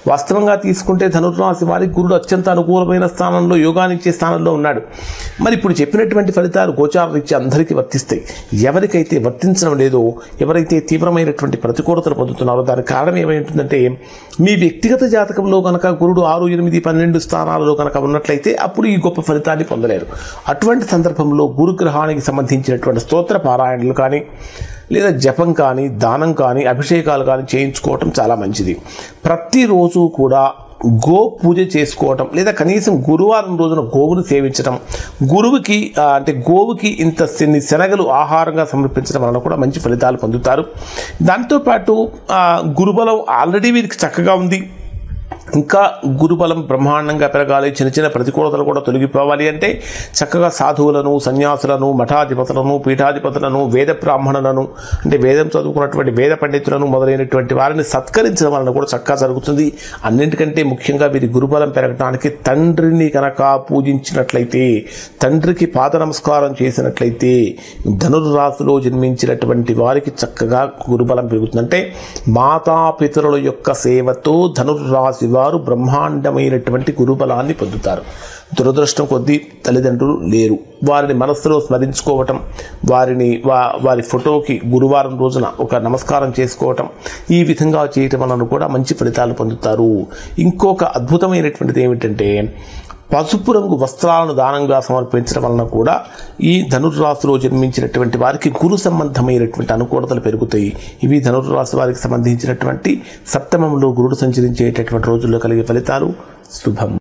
వాస్తవంగా తీసుకుంటే ధనుర్రాశి వారికి గురుడు అత్యంత అనుకూలమైన స్థానంలో, యోగానిచ్చే స్థానంలో ఉన్నాడు. మరి ఇప్పుడు చెప్పినటువంటి ఫలితాలు గోచార రీత్యా అందరికీ వర్తిస్తాయి. ఎవరికైతే వర్తించడం లేదో, ఎవరైతే తీవ్రమైనటువంటి ప్రతికూలతలు పొందుతున్నారో దానికి కారణం ఏమైంటుందంటే, మీ వ్యక్తిగత జాతకంలో కనుక గురుడు 6, 8, 12 స్థానాలలో కనుక ఉన్నట్లయితే అప్పుడు ఈ గొప్ప ఫలితాన్ని పొందలేరు. అటువంటి సందర్భంలో గురుగ్రహానికి సంబంధించినటువంటి స్తోత్ర పారాయణలు కానీ, లేదా జపం కానీ, దానం కానీ, అభిషేకాలు కానీ చేయించుకోవటం చాలా మంచిది. ప్రతిరోజు కూడా గో పూజ చేసుకోవటం, లేదా కనీసం గురువారం రోజున గోవును సేవించడం, గురువుకి అంటే గోవుకి ఇంత శనగలు ఆహారంగా సమర్పించడం వలన కూడా మంచి ఫలితాలు పొందుతారు. దాంతోపాటు గురుబలం ఆల్రెడీ వీరికి చక్కగా ఉంది, ఇంకా గురుబలం బ్రహ్మాండంగా పెరగాలి, చిన్న చిన్న ప్రతికూలతలు కూడా తొలగిపోవాలి అంటే చక్కగా సాధువులను, సన్యాసులను, మఠాధిపతులను, పీఠాధిపతులను, వేద బ్రాహ్మణులను, అంటే వేదం చదువుకున్నటువంటి వేద పండితులను మొదలైనటువంటి వారిని సత్కరించడం వలన కూడా చక్కగా జరుగుతుంది. అన్నింటికంటే ముఖ్యంగా వీరి గురుబలం పెరగడానికి తండ్రిని కనుక పూజించినట్లయితే, తండ్రికి పాద నమస్కారం చేసినట్లయితే ధనుర్రాశిలో జన్మించినటువంటి వారికి చక్కగా గురుబలం పెరుగుతుంది. అంటే మాతాపితరుల యొక్క సేవతో ధనుర్రాశి వారు బ్రహ్మాండమైనటువంటి గురుబలాన్ని పొందుతారు. దురదృష్టం కొద్దీ తల్లిదండ్రులు లేరు. వారిని మనస్సులో స్మరించుకోవటం, వారి ఫోటోకి గురువారం రోజున ఒక నమస్కారం చేసుకోవటం, ఈ విధంగా చేయటం వలన కూడా మంచి ఫలితాలు పొందుతారు. ఇంకొక అద్భుతమైనటువంటిది ఏమిటంటే, పసుపు రంగు వస్త్రాలను దానంగా సమర్పించడం వలన కూడా ఈ ధనుర్రాశిలో జన్మించినటువంటి వారికి గురు సంబంధమైనటువంటి అనుకూలతలు పెరుగుతాయి. ఇవి ధనుర్రాశి వారికి సంబంధించినటువంటి సప్తమంలో గురుడు సంచరించేటటువంటి రోజుల్లో కలిగే ఫలితాలు. శుభం.